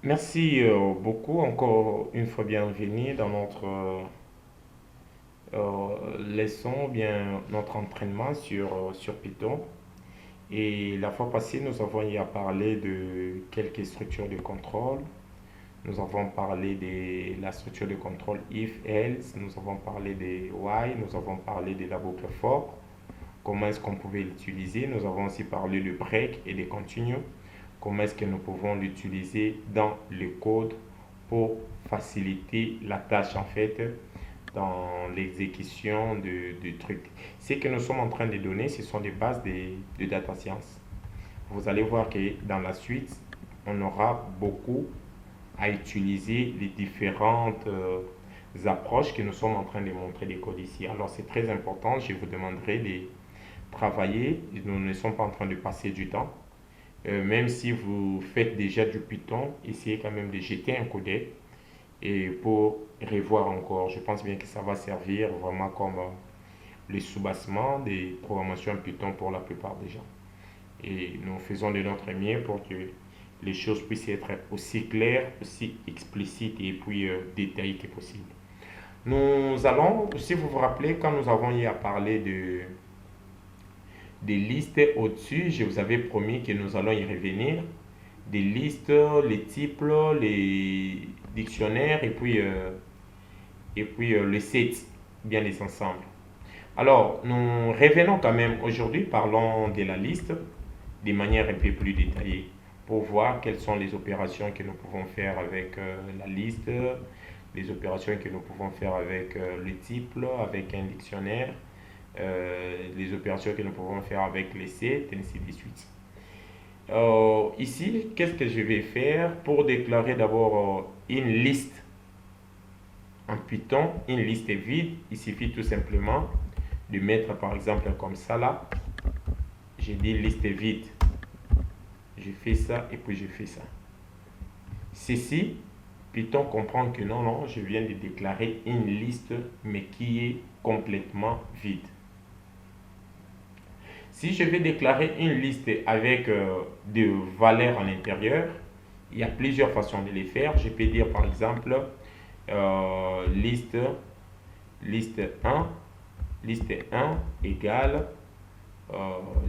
Merci beaucoup, encore une fois bienvenue dans notre leçon, bien notre entraînement sur Python. Et la fois passée, nous avons eu à parler de quelques structures de contrôle. Nous avons parlé de la structure de contrôle if, else, nous avons parlé de why, nous avons parlé de la boucle for, comment est-ce qu'on pouvait l'utiliser. Nous avons aussi parlé de break et de continue. Comment est-ce que nous pouvons l'utiliser dans le code pour faciliter la tâche en fait dans l'exécution de trucs. Ce que nous sommes en train de donner, ce sont des bases de data science. Vous allez voir que dans la suite, on aura beaucoup à utiliser les différentes approches que nous sommes en train de montrer des codes ici. Alors c'est très important, je vous demanderai de travailler. Nous ne sommes pas en train de passer du temps. Même si vous faites déjà du Python, essayez quand même de jeter un coup d'œil et pour revoir encore. Je pense bien que ça va servir vraiment comme le soubassement des programmations Python pour la plupart des gens. Et nous faisons de notre mieux pour que les choses puissent être aussi claires, aussi explicites et puis détaillées que possible. Nous allons, si vous vous rappelez, quand nous avons eu à parler des listes au-dessus, je vous avais promis que nous allons y revenir. Des listes, les types, les dictionnaires et puis le set, bien les ensembles. Alors, nous revenons quand même aujourd'hui, parlons de la liste de manière un peu plus détaillée pour voir quelles sont les opérations que nous pouvons faire avec la liste, les opérations que nous pouvons faire avec le type, avec un dictionnaire, les opérations que nous pouvons faire avec les sets, ainsi de suite. Ici, qu'est-ce que je vais faire pour déclarer d'abord une liste en Python, une liste vide. Il suffit tout simplement de mettre par exemple comme ça là. J'ai dit liste vide. Je fais ça et puis je fais ça. Ceci, Python comprend que non, non, je viens de déclarer une liste mais qui est complètement vide. Si je vais déclarer une liste avec des valeurs à l'intérieur, il y a plusieurs façons de les faire. Je peux dire par exemple liste, liste 1, liste 1 égale, euh,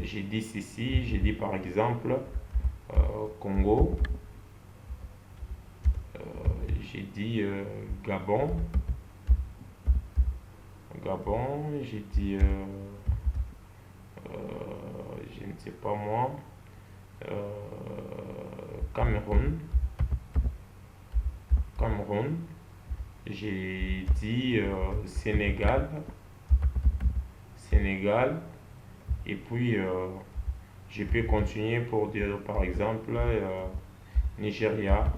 j'ai dit ceci, j'ai dit par exemple Congo, j'ai dit Gabon, Gabon, j'ai dit je ne sais pas moi, euh, Cameroun, Cameroun, j'ai dit Sénégal, Sénégal, et puis je peux continuer pour dire par exemple Nigeria,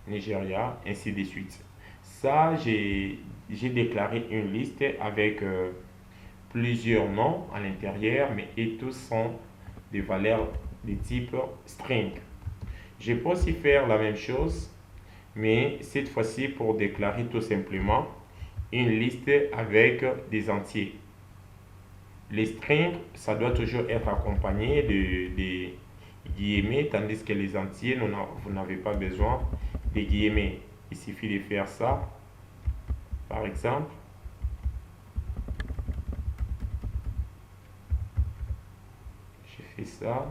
Nigeria, ainsi de suite. Ça, j'ai déclaré une liste avec plusieurs noms à l'intérieur, mais et tous sont des valeurs de type string. Je peux aussi faire la même chose, mais cette fois-ci pour déclarer tout simplement une liste avec des entiers. Les strings, ça doit toujours être accompagné de guillemets, tandis que les entiers, vous n'avez pas besoin de guillemets. Il suffit de faire ça, par exemple. Je fais ça.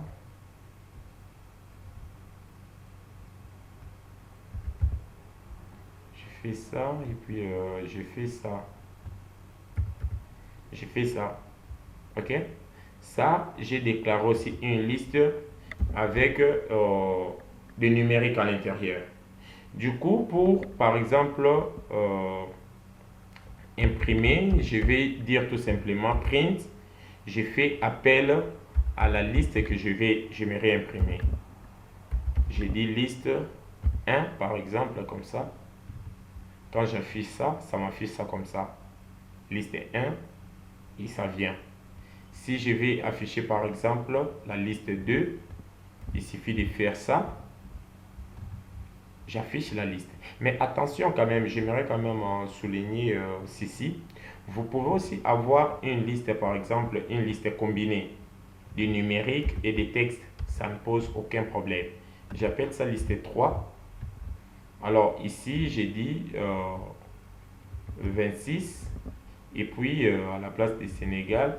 Je fais ça et puis je fais ça. Je fais ça. Ok? Ça, j'ai déclaré aussi une liste avec des numériques à l'intérieur. Du coup, pour par exemple imprimer, je vais dire tout simplement print. Je fais appel à la liste que j'aimerais imprimer. J'ai dit liste 1 par exemple, comme ça. Quand j'affiche ça, ça m'affiche ça comme ça. Liste 1 et ça vient. Si je vais afficher par exemple la liste 2, il suffit de faire ça. J'affiche la liste. Mais attention quand même, j'aimerais quand même souligner ceci. Vous pouvez aussi avoir une liste, par exemple, une liste combinée du numérique et des textes. Ça ne pose aucun problème. J'appelle ça liste 3. Alors ici, j'ai dit 26. Et puis à la place du Sénégal,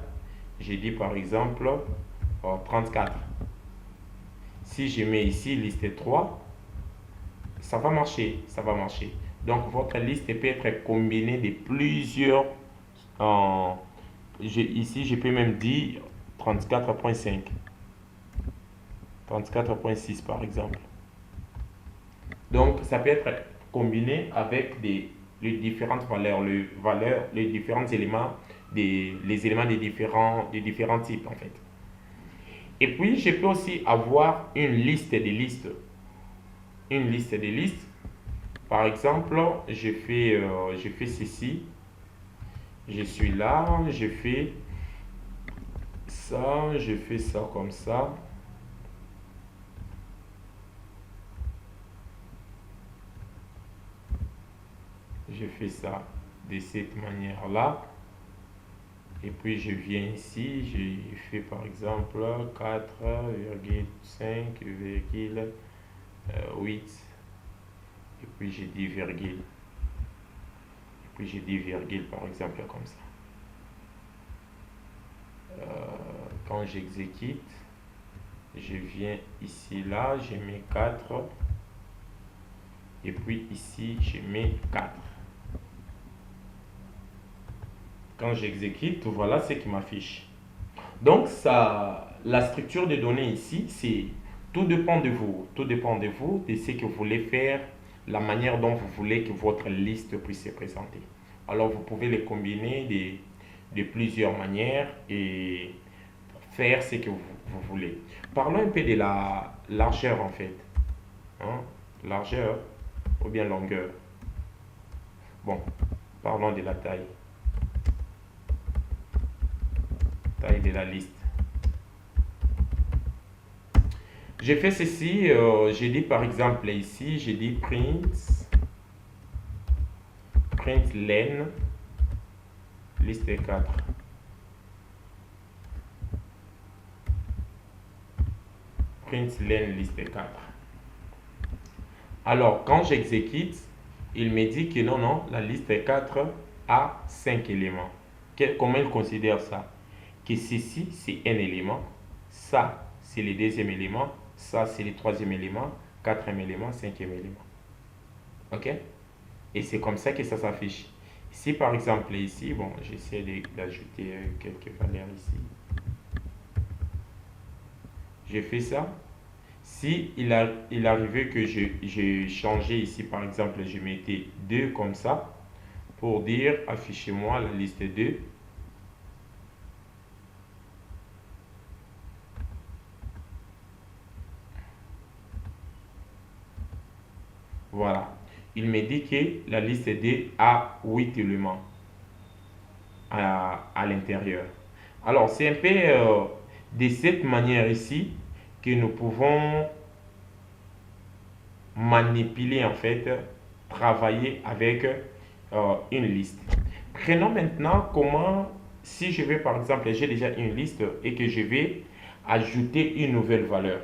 j'ai dit par exemple 34. Si je mets ici liste 3, ça va marcher, ça va marcher. Donc votre liste peut être combinée de plusieurs. euh, Ici, je peux même dire 34.5, 34.6 par exemple. Donc ça peut être combiné avec les différentes valeurs, les différents éléments, les éléments des différents types en fait. Et puis je peux aussi avoir une liste de listes. Une liste de listes. Par exemple, je fais ceci. Je suis là, je fais ça comme ça. Je fais ça de cette manière-là. Et puis je viens ici, je fais par exemple 4,5,8. Et puis je dis virgule. Et puis je dis virgule par exemple comme ça. Quand j'exécute, je viens ici, là, je mets 4. Et puis ici, je mets 4. Quand j'exécute, voilà ce qui m'affiche. Donc, la structure de données ici, tout dépend de vous. Tout dépend de vous, de ce que vous voulez faire, la manière dont vous voulez que votre liste puisse se présenter. Alors, vous pouvez les combiner de plusieurs manières et faire ce que vous voulez. Parlons un peu de la largeur en fait. Hein? Largeur ou bien longueur. Bon, parlons de la taille. Taille de la liste. J'ai fait ceci, j'ai dit par exemple ici, j'ai dit print len liste 4. Print len liste 4. Alors, quand j'exécute, il me dit que non, la liste 4 a 5 éléments. Comment il considère ça? Que ceci, c'est un élément, ça, c'est le deuxième élément, ça, c'est le troisième élément, quatrième élément, cinquième élément. OK? Et c'est comme ça que ça s'affiche. Si par exemple ici, bon, j'essaie d'ajouter quelques valeurs ici. Je fais ça. Si il arrivait que j'ai changé ici, par exemple, je mettais 2 comme ça, pour dire affichez-moi la liste 2. Voilà. Il me dit que la liste 2 a 8 éléments à l'intérieur. Alors, c'est un peu de cette manière ici que nous pouvons manipuler en fait, travailler avec une liste. Prenons maintenant comment, si je vais par exemple, j'ai déjà une liste et que je vais ajouter une nouvelle valeur.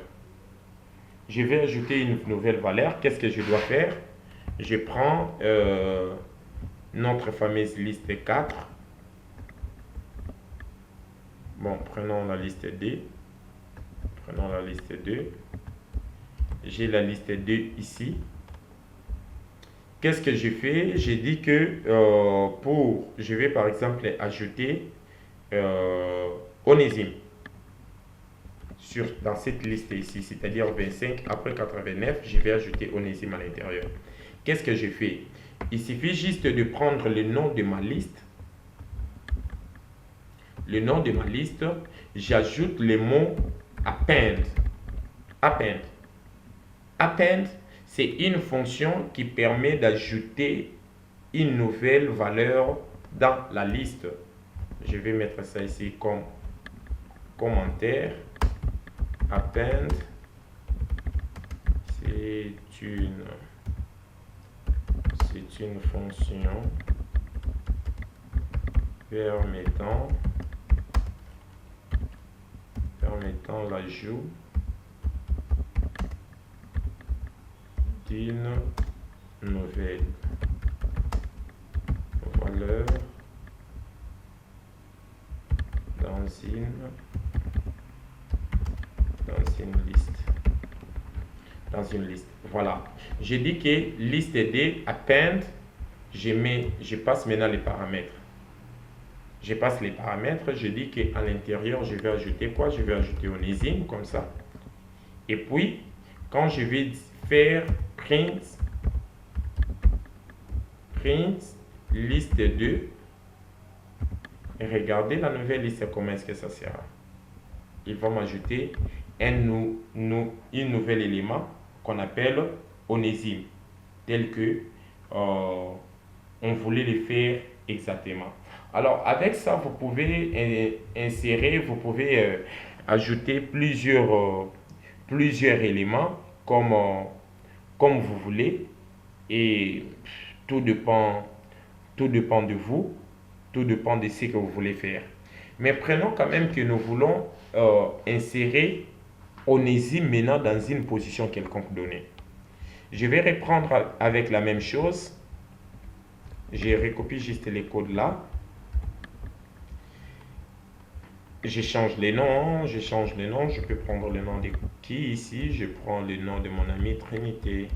Je vais ajouter une nouvelle valeur. Qu'est-ce que je dois faire? Je prends notre fameuse liste 4. Bon, prenons la liste 2. Prenons la liste 2. J'ai la liste 2 ici. Qu'est-ce que je fais? J'ai dit que je vais par exemple ajouter Onésime dans cette liste ici, c'est-à-dire 25 après 89, je vais ajouter Onésime à l'intérieur. Qu'est-ce que je fais? Il suffit juste de prendre le nom de ma liste. Le nom de ma liste, j'ajoute le mot append. Append. Append, c'est une fonction qui permet d'ajouter une nouvelle valeur dans la liste. Je vais mettre ça ici comme commentaire. Append, c'est une fonction permettant l'ajout d'une nouvelle valeur dans une liste. Voilà. J'ai dit que liste D append, je passe maintenant les paramètres. Je passe les paramètres, je dis qu'à l'intérieur, je vais ajouter quoi? Je vais ajouter onésime, comme ça. Et puis, quand je vais faire print liste 2, regardez la nouvelle liste, comment est-ce que ça sera. Il va m'ajouter un nouvel élément qu'on appelle onésime, tel que on voulait le faire exactement. Alors, avec ça, vous pouvez insérer, vous pouvez ajouter plusieurs éléments comme vous voulez. Et tout dépend de vous, tout dépend de ce que vous voulez faire. Mais prenons quand même que nous voulons insérer onésime maintenant dans une position quelconque donnée. Je vais reprendre avec la même chose. Je recopie juste les codes là. Je change les noms, je peux prendre le nom de qui ici, je prends le nom de mon ami Trinité.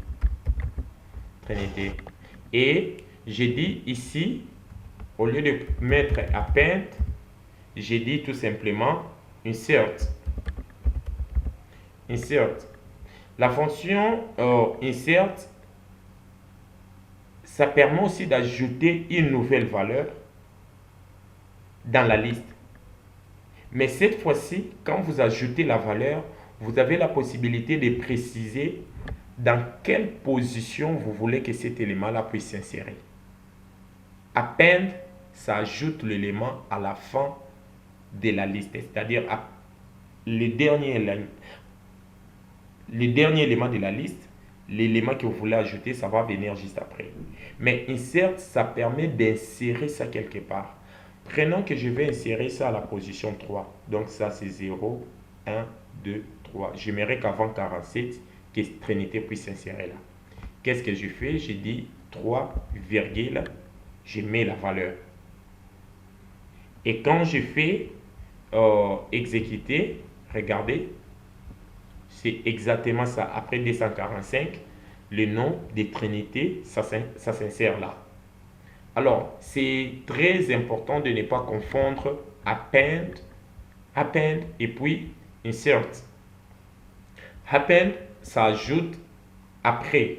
Et j'ai dit ici, au lieu de mettre append, j'ai dit tout simplement insert. La fonction insert, ça permet aussi d'ajouter une nouvelle valeur dans la liste. Mais cette fois-ci, quand vous ajoutez la valeur, vous avez la possibilité de préciser dans quelle position vous voulez que cet élément-là puisse s'insérer. Append, ça ajoute l'élément à la fin de la liste, c'est-à-dire le dernier élément de la liste, l'élément que vous voulez ajouter, ça va venir juste après. Mais insert, ça permet d'insérer ça quelque part. Prenons que je vais insérer ça à la position 3. Donc ça c'est 0, 1, 2, 3. J'aimerais qu'avant 47, que Trinité puisse s'insérer là. Qu'est-ce que je fais? Je dis 3, virgule, je mets la valeur. Et quand je fais exécuter, regardez, c'est exactement ça. Après 245, le nom de Trinité, ça s'insère là. Alors, c'est très important de ne pas confondre append et puis insert. Append, ça ajoute après.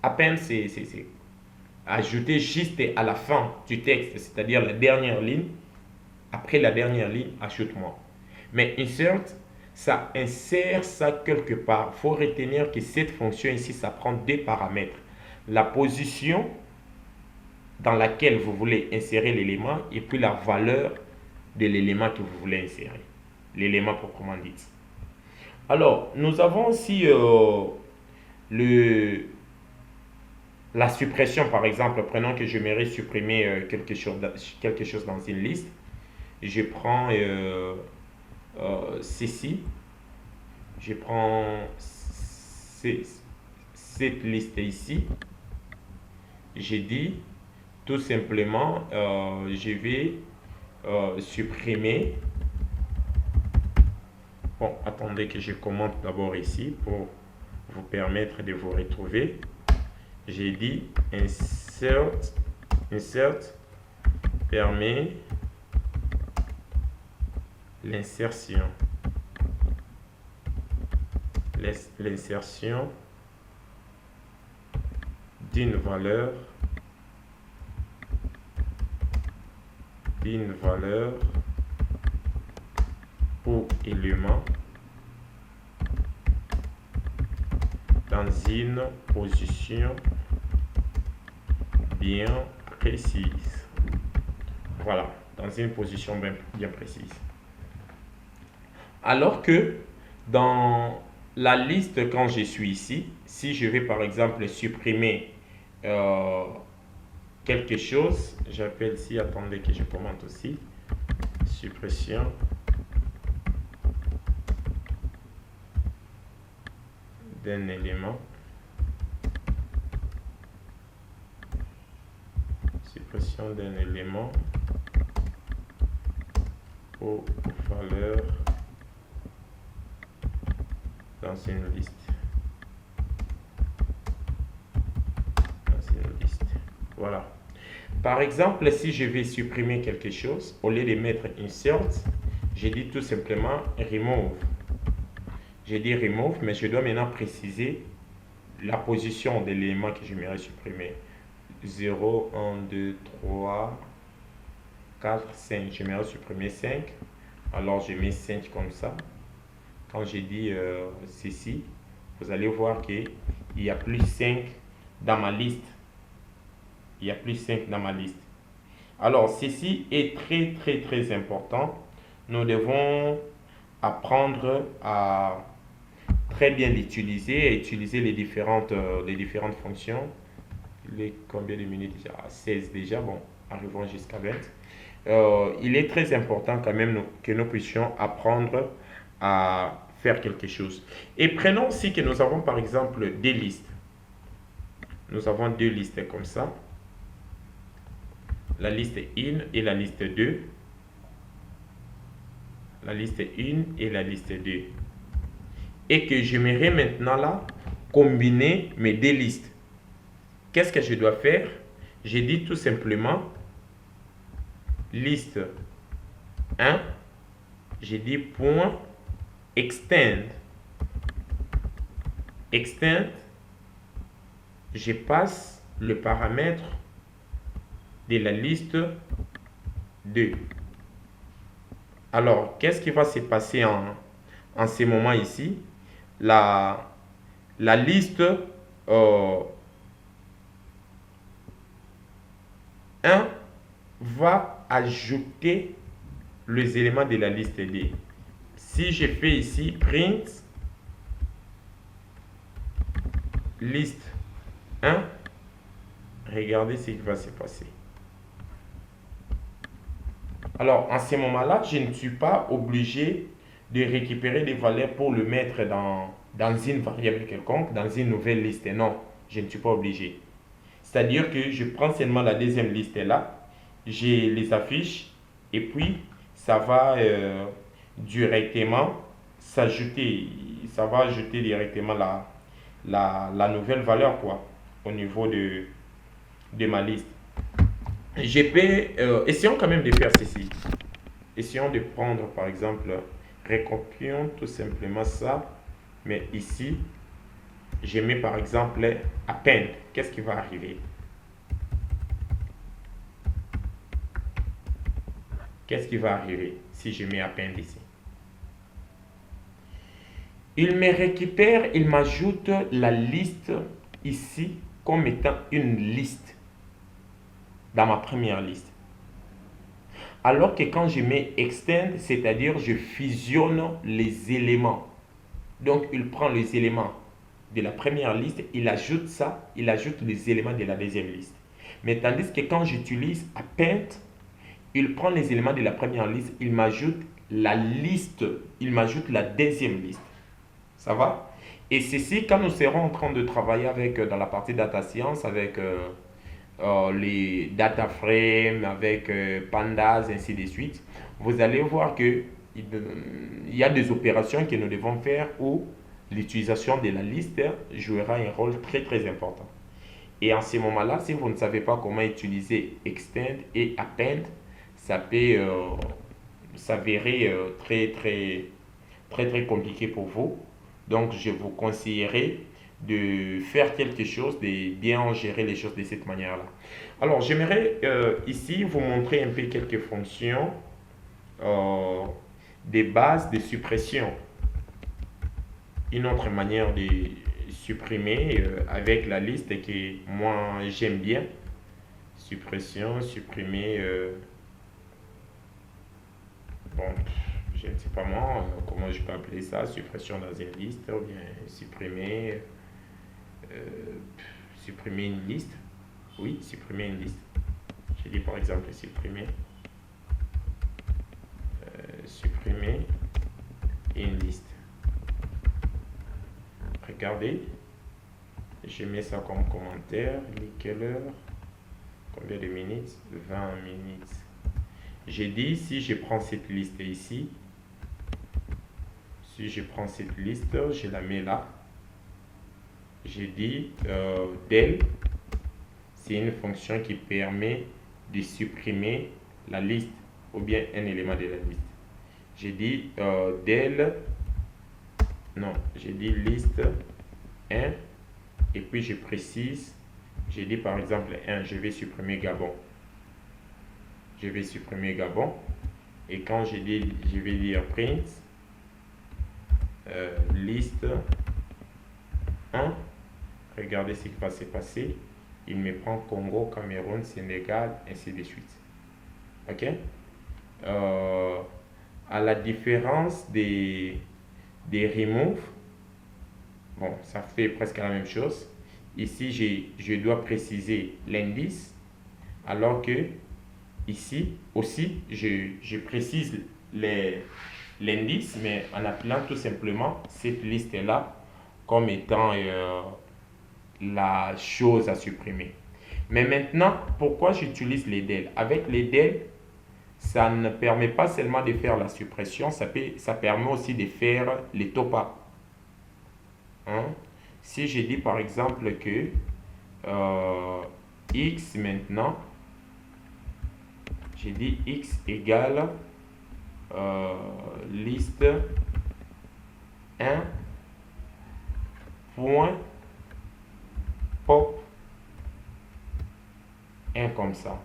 Append, c'est ajouter juste à la fin du texte, c'est-à-dire la dernière ligne. Après la dernière ligne, ajoute-moi. Mais insert, ça insère ça quelque part. Il faut retenir que cette fonction ici, ça prend deux paramètres. La position dans laquelle vous voulez insérer l'élément et puis la valeur de l'élément que vous voulez insérer. L'élément proprement dit. Alors, nous avons aussi la suppression, par exemple. Prenons que j'aimerais supprimer quelque chose dans une liste. Je prends ceci. Je prends cette liste ici. J'ai dit tout simplement, je vais supprimer. Bon, attendez que je commente d'abord ici pour vous permettre de vous retrouver. J'ai dit insert permet l'insertion d'une valeur ou élément dans une position bien précise. Voilà, dans une position bien précise. Alors que dans la liste, quand je suis ici, si je vais par exemple supprimer quelque chose, j'appelle ici, attendez que je commente aussi, suppression d'un élément suppression d'un élément aux valeurs dans une liste. Voilà. Par exemple, si je vais supprimer quelque chose, au lieu de mettre insert, j'ai dit tout simplement remove. J'ai dit remove, mais je dois maintenant préciser la position de l'élément que j'aimerais supprimer. 0, 1, 2, 3, 4, 5. J'aimerais supprimer 5. Alors je mets 5 comme ça. Quand j'ai dit ceci, vous allez voir qu'il y a plus 5 dans ma liste. Il y a plus 5 dans ma liste. Alors, ceci est très important. Nous devons apprendre à très bien l'utiliser et utiliser les différentes fonctions. Combien de minutes déjà? 16 déjà. Bon, arrivons jusqu'à 20. Il est très important quand même que nous puissions apprendre à faire quelque chose. Et prenons aussi que nous avons par exemple des listes. Nous avons deux listes comme ça. La liste 1 et la liste 2. La liste 1 et la liste 2. Et que j'aimerais maintenant là combiner mes deux listes. Qu'est-ce que je dois faire? J'ai dit tout simplement liste 1. J'ai dit point extend. Extend, je passe le paramètre de la liste 2. Alors, qu'est-ce qui va se passer en ce moment ici? La liste 1 va ajouter les éléments de la liste 2. Si je fais ici print liste 1, regardez ce qui va se passer. Alors, en ce moment-là, je ne suis pas obligé de récupérer des valeurs pour le mettre dans une variable quelconque, dans une nouvelle liste. Non, je ne suis pas obligé. C'est-à-dire que je prends seulement la deuxième liste là, je les affiche et puis ça va directement s'ajouter, ça va ajouter directement la nouvelle valeur quoi, au niveau de ma liste. Je peux, essayons quand même de faire ceci. Essayons de prendre par exemple, recopions tout simplement ça, mais ici, je mets par exemple append. Qu'est-ce qui va arriver? Qu'est-ce qui va arriver si je mets append ici? Il me récupère, il m'ajoute la liste ici comme étant une liste dans ma première liste. Alors que quand je mets extend, c'est-à-dire je fusionne les éléments. Donc il prend les éléments de la première liste, il ajoute ça, il ajoute les éléments de la deuxième liste. Mais tandis que quand j'utilise append, il prend les éléments de la première liste, il m'ajoute la liste, il m'ajoute la deuxième liste. Ça va? Et ceci, quand nous serons en train de travailler avec, dans la partie data science, avec les data frames, avec pandas, ainsi de suite, vous allez voir que il y a des opérations que nous devons faire où l'utilisation de la liste jouera un rôle très important. Et en ce moment-là, si vous ne savez pas comment utiliser extend et append, ça peut s'avérer très compliqué pour vous. Donc, je vous conseillerais de faire quelque chose, de bien gérer les choses de cette manière-là. Alors, j'aimerais ici vous montrer un peu quelques fonctions des bases de suppression. Une autre manière de supprimer avec la liste que moi j'aime bien. Suppression, supprimer. Bon, je ne sais pas moi comment je peux appeler ça, suppression dans une liste, ou bien supprimer, supprimer une liste. Oui, supprimer une liste. Je dis par exemple supprimer, supprimer une liste. Regardez, je mets ça comme commentaire, Nicolas. Combien de minutes? 20 minutes. J'ai dit, si je prends cette liste ici, si je prends cette liste, je la mets là. J'ai dit, del, c'est une fonction qui permet de supprimer la liste ou bien un élément de la liste. J'ai dit del, non, j'ai dit liste 1 et puis je précise, j'ai dit par exemple 1, je vais supprimer Gabon. Je vais supprimer Gabon et quand je vais dire print liste 1, regardez ce qui va se passer. Il me prend Congo, Cameroun, Sénégal, ainsi de suite. Ok? À la différence des remove, bon, ça fait presque la même chose. Ici, je dois préciser l'indice, alors que ici aussi, je précise l'indice, mais en appelant tout simplement cette liste-là comme étant la chose à supprimer. Mais maintenant, pourquoi j'utilise les del? Avec les del, ça ne permet pas seulement de faire la suppression, ça permet aussi de faire les top-up. Hein? Si je dis par exemple que x maintenant, j'ai dit x égale liste 1 point pop 1 comme ça,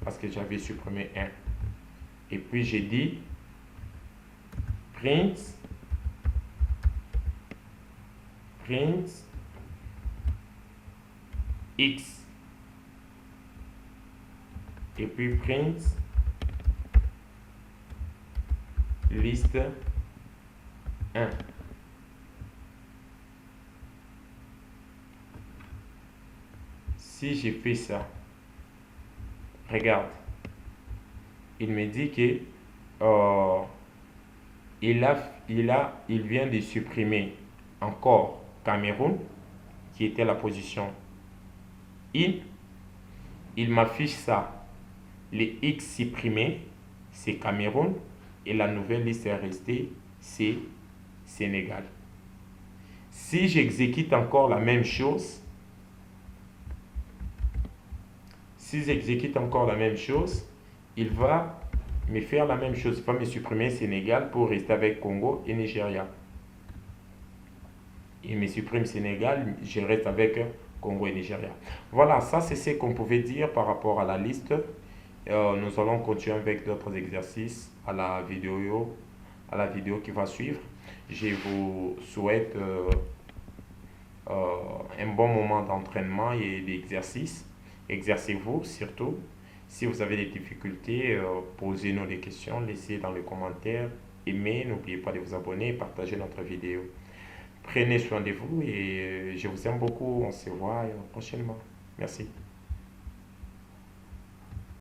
parce que j'avais supprimé 1. Et puis j'ai dit print x et puis print liste 1. Si j'ai fait ça, regarde, il me dit que il vient de supprimer encore Cameroun, qui était la position in. Il m'affiche ça. Les X supprimés, c'est Cameroun. Et la nouvelle liste est restée, c'est Sénégal. Si j'exécute encore la même chose, il va me faire la même chose. Il va me supprimer Sénégal pour rester avec Congo et Nigeria. Il me supprime Sénégal, je reste avec Congo et Nigeria. Voilà, ça c'est ce qu'on pouvait dire par rapport à la liste. Nous allons continuer avec d'autres exercices à la vidéo qui va suivre. Je vous souhaite un bon moment d'entraînement et d'exercice. Exercez-vous surtout. Si vous avez des difficultés, posez-nous des questions, laissez dans les commentaires, aimez, n'oubliez pas de vous abonner et partager notre vidéo. Prenez soin de vous et je vous aime beaucoup. On se voit prochainement. Merci.